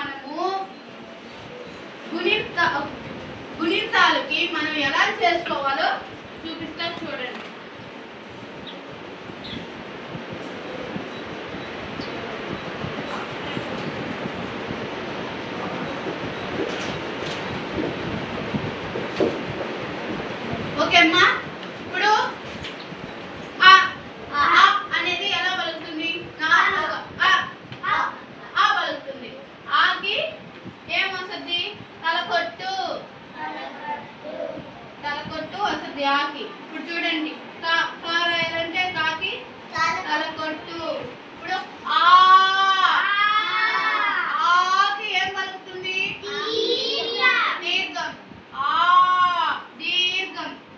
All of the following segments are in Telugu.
మనము గుణింతాలకి మనం ఎలా చేసుకోవాలో చూపిస్తాం చూడండి. ఓకే అమ్మా, ఇప్పుడు అనేది ఎలా పలుకుతుంది? ఆ పలుకుతుంది. ఆకి ఏమొస్తుంది? తలకొట్టు వస్తుంది ఆకి. ఇప్పుడు చూడండి, కా రాయాలంటే కాకి తలకొట్టు. ఇప్పుడు ఆకి ఏం పలుకుతుంది? దీర్ఘం.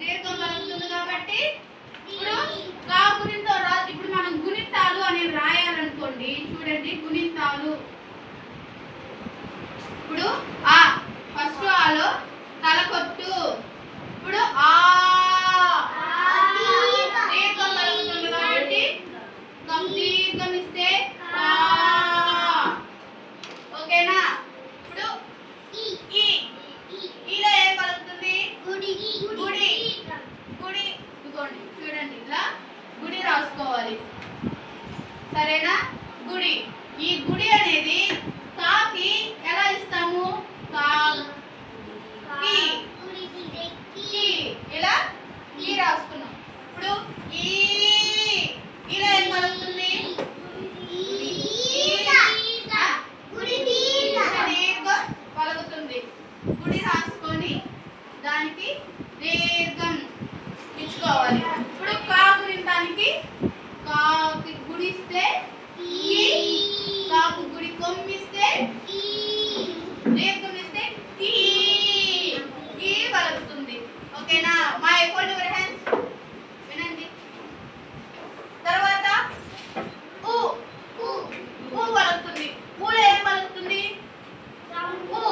దీర్ఘం పలుకుతుంది కాబట్టి ఇప్పుడు కా గుణింతో ఇప్పుడు మనం గుణింతాలు అనేది రాయాలనుకోండి. చూడండి, గుణింతాలు. ఇప్పుడు ఫస్ట్ ఆలో తలకొట్టు. ఇప్పుడు దీర్ఘం పలుకుతుంది కాబట్టి దీర్ఘం ఇస్తే ఓకేనా? ఇప్పుడు ఈలో ఏం పలుకుతుంది? గుడి. ఇదిగోండి చూడండి, ఇలా గుడి రాసుకోవాలి. సరేనా? గుడి. ఈ గుడి అనేది కాకి ఎలా ఇస్తాము? ఇలా ఈ రాసుకున్నాం. ఇప్పుడు ఇలా ఏం పలుకుతుంది? దీర్ఘం పలుకుతుంది. గుడి రాసుకొని దానికి దీర్ఘం ఇచ్చుకోవాలి. ఇప్పుడు కా గుణింతానికి కాకి గుడిస్తే కాకు గుడి కొమ్మిస్తే దీర్ఘం ఇస్తే ఈ పలుకుతుంది. ఓకేనా? మా ఎఫోల్డ్ యువర్ హ్యాండ్స్ వినండి. తర్వాత ఊ పలుకుతుంది. ఊలో ఏం పలుకుతుంది? కొమ్ము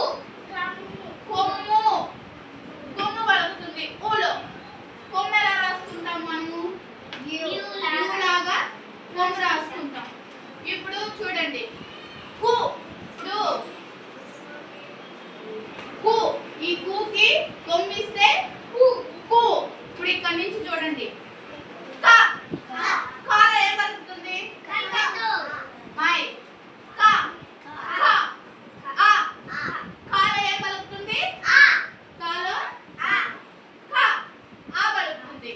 పలుకుతుంది. ఊలో కొమ్ము ఎలా రాసుకుంటాం మనము? లాగా కొమ్ము రాసుకుంటాం. ఇప్పుడు చూడండి, ఈ కూకి కొమ్మిస్తే కు. ఇప్పుడు ఇక్కడి నుంచి చూడండి, కాలో ఏం పలుకుతుంది? కాలో ఏం పలుకుతుంది? కాలో పలుకుతుంది.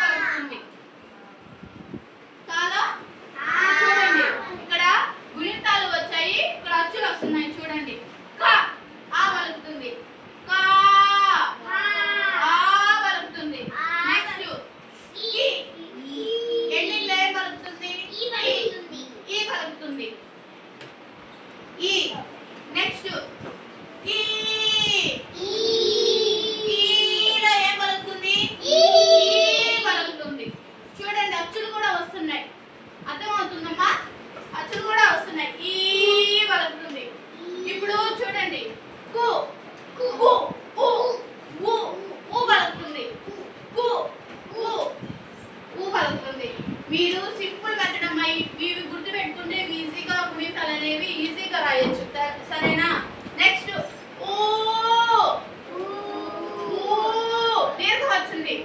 పలుకుతుంది. కాలో చూడండి, ఇక్కడ గుణింతాలు వచ్చాయి, ఇక్కడ అచ్చులు వస్తున్నాయి. చూడండి, పలుకుతుంది. పలుకుతుంది. నెక్స్ట్ ఎండింగ్ లో ఏం పలుకుతుంది? ఈ పలుకుతుంది. నెక్స్ట్ ఈలో ఏం పలుకుతుంది? పలుకుతుంది. చూడండి, అచ్చులు కూడా వస్తున్నాయి. అర్థమవుతుందమ్మా? అచ్చులు కూడా వస్తున్నాయి. ఈ పలుకుతుంది. ఇప్పుడు చూడండి, పలుకుతుంది. పలుకుతుంది. మీరు సింపుల్ మెథడ్ ఇవి గుర్తు పెట్టుకుంటే ఈజీగా గుణింతాలు అనేవి ఈజీగా రాయొచ్చు. సరేనా? నెక్స్ట్ దీర్ఘం వచ్చింది.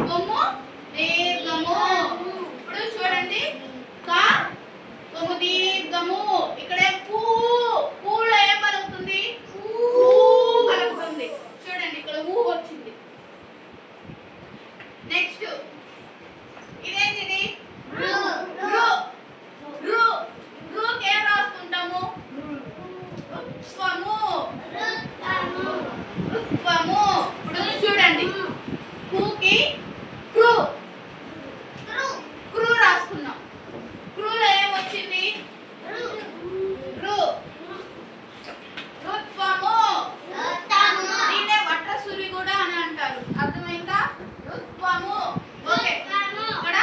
కొమ్ము దీర్ఘము. ఇప్పుడు చూడండి, కొమ్ము దీర్ఘము. ఇక్కడ పూలో ఏం పలుకుతుంది? పలుకుతుంది. చూడండి, ఇక్కడ వచ్చింది. నెక్స్ట్ ఇదేంటిది? రూకి ఏం రాసుకుంటాము? రుత్వము. ఇప్పుడు చూడండి, కూకి క్రూ రాసుకున్నాం. క్రూలో ఏం వచ్చింది? రుత్వము. దీన్నే వట్రసూరి కూడా అని అంటారు. అర్థమైందా? రుత్వము. ఓకే, ఇక్కడ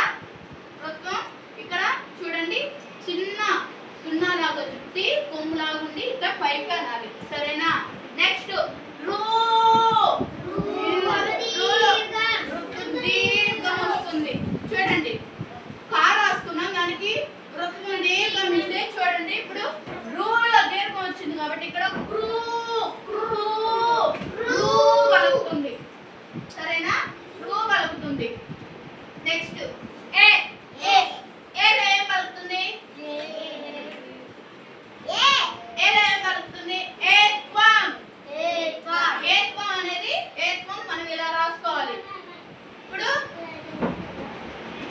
నెక్స్ట్ ఏ ఏ ఏలో ఏం పలుకుతుంది? ఏలో ఏం పలుకుతుంది? ఏత్వం. ఏత్వం అనేది ఏత్వం మనం ఇలా రాసుకోవాలి. ఇప్పుడు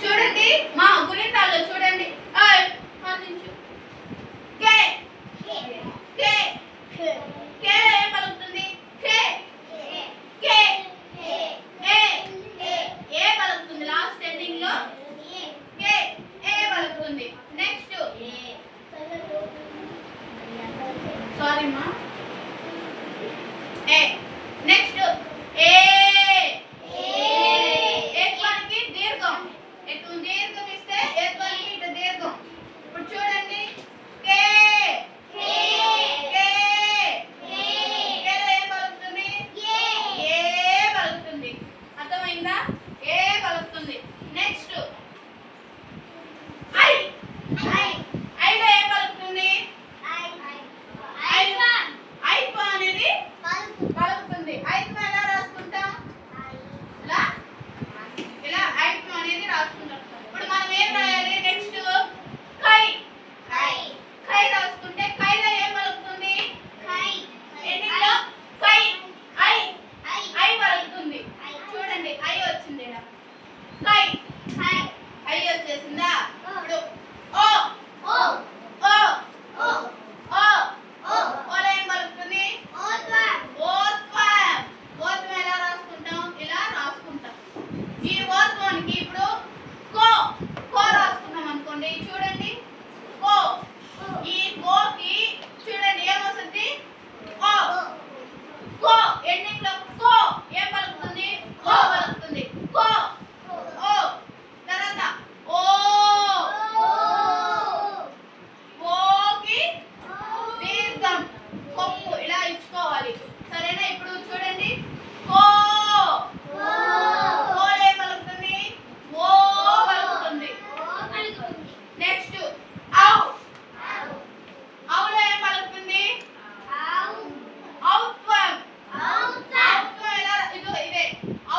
చూడండి మా గుణితాల్లో చూడండి. కే కే కేలో ఏం పలుకుతుంది? కే కే ఏ ఏ పలుకుతుంది. లాస్ట్ ఎండింగ్ లో కే ఏ పలుకుతుంది. నెక్స్ట్ సారీ మా ఏ నెక్స్ట్ ఏ ఏత్వానికి దీర్ఘం. ఇటు దీర్ఘం ఇస్తే ఏత్వానికి ఇటు దీర్ఘం. ఇప్పుడు చూడండి కే కే కేలో ఏం పలుకుతుంది? ఏ పలుకుతుంది. అర్థమైందా? ఏ పలుకుతుంది. నెక్స్ట్ ఐ ఐలో ఏం పలుకుతుంది? ఐత్వ అనేది పలుకుతుంది. ఐత్వ ఎలా రాసుకుంటాం? ఇలా ఇలా ఐత్వ అనేది రాసుకుంటాం. ఇప్పుడు మనం ఏం రాయాలి? నెక్స్ట్ కై కై రాసుకుంటే కైలో ఏం పలుకుతుంది? ఎండింగ్ లో కై ఐ ఐ పలుకుతుంది. చూడండి ఐ వచ్చింది ఇక్కడ. కై ఐ వచ్చేసిందా? ఇప్పుడు ఓ ఓ ఓ ఓలో ఏం పలుకుతుంది? ఓత్వం. ఓత్వం ఎలా రాసుకుంటాం? ఇలా రాసుకుంటాం. ఈ ఓత్వానికి ఇప్పుడు కో కో రాసుకున్నాం అనుకోండి. చూడండి కో ఈ కోకి చూడండి ఏమొస్తుంది? ఓ కో ఎండింగ్ లో కో ఏం పలుకుతుంది? ఓ పలుకుతుంది. కో ఓ తర్వాత ఓ ఓకి దీర్ఘం కొప్పు ఇలా ఇచ్చుకోవాలి. సరేనా? ఇప్పుడు చూడండి కో కోలో ఏం పలుకుతుంది? ఓ పలుకుతుంది. నెక్స్ట్ ఔ ఔలో ఏం పలుకుతుంది? ఔత్వం. ఔత్వం ఎలా ఇదే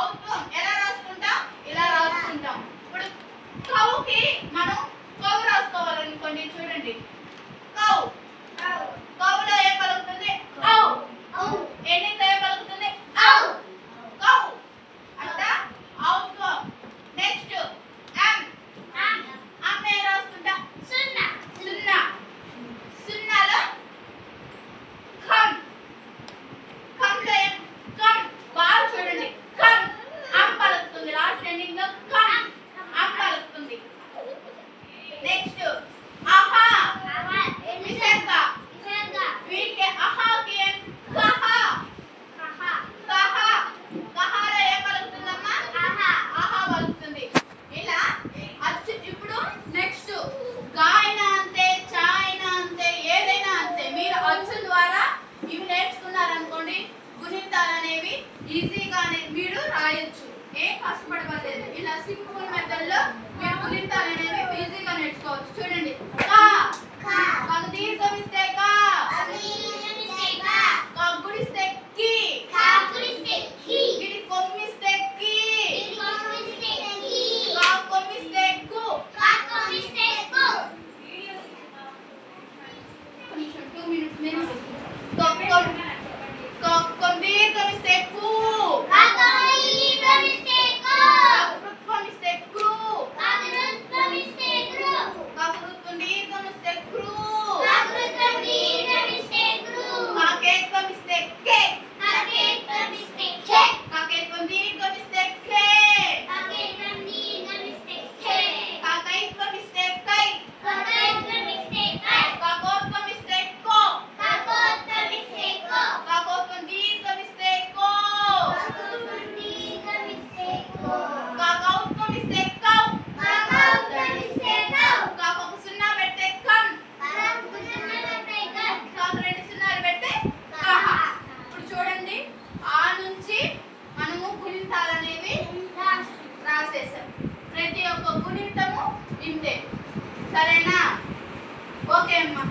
ఔత్వం ఎలా రాసుకుంటాం? ఇలా రాసుకుంటాం. ఇప్పుడు కౌకి మనం కౌ రాసుకోవాలనుకోండి. చూడండి కౌ కౌలో ఏం పలుకుతుంది? ఔ ఎండింగ్ లో ఏం పలుకుతుంది? ఔ కౌ అంట ఔత్వం. నెక్స్ట్ అమ్ ఏం రాసుకుంటాం? సున్నా. సున్నాలో ఖం ఖంలో ఏం ఖం బాగా చూడండి. ఖం అమ్ పలుకుతుంది. లాస్ట్ ఎండింగ్ లో ఖం అమ్ పలుకుతుంది. నెక్స్ట్ ఆహా విసర్గ. వీటికి ఆహాకి ఏం? కహ కహలో ఏం పలుకుతుందమ్మా? ఆహా పలుకుతుంది. ఇలా అచ్చు. ఇప్పుడు నెక్స్ట్ గా అయినా అంతే, చా అయినా అంతే, ఏదైనా అంతే. మీరు అచ్చుల ద్వారా ఇవి నేర్చుకున్నారనుకోండి గుణితాలు అనేవి ఈజీగానే మీరు రాయొచ్చు. ఏం కష్టపడవలేదు. ఇలా సింపుల్ మెథడ్ లో మీరు గుణితాలు అనేవి ఈజీగా నేర్చుకోవచ్చు. చూడండి కా దీర్ఘం ఇస్తే కా గుడిస్తే కి గిడి కొమ్మిస్తే కి కా కొమ్మిస్తే కు కొంచెం 2 minutes దీర్ఘం ఇస్తే కు వృత్వం ఇస్తే క్రూ వృత్వం దీర్ఘం ఇస్తే క్రూ కాకేత్వం ఇస్తే కే కాకేత్వం దీర్ఘం ఇస్తే కే కాకైత్వం ఇస్తే కై కాకోత్వం ఇస్తే కో కాకోత్వం దీర్ఘం ఇస్తే కో కాకౌత్వం ఇస్తే కౌ కాకొక సున్నా పెడితే కం కాకు 2 సున్నాలు పెడితే కహ. ఇప్పుడు చూడండి ఆ నుంచి మనము గుణితాలు అనేవి రాసేసాం. ప్రతి ఒక్క గుణితము ఇంతే. సరేనా? ఓకే అమ్మా.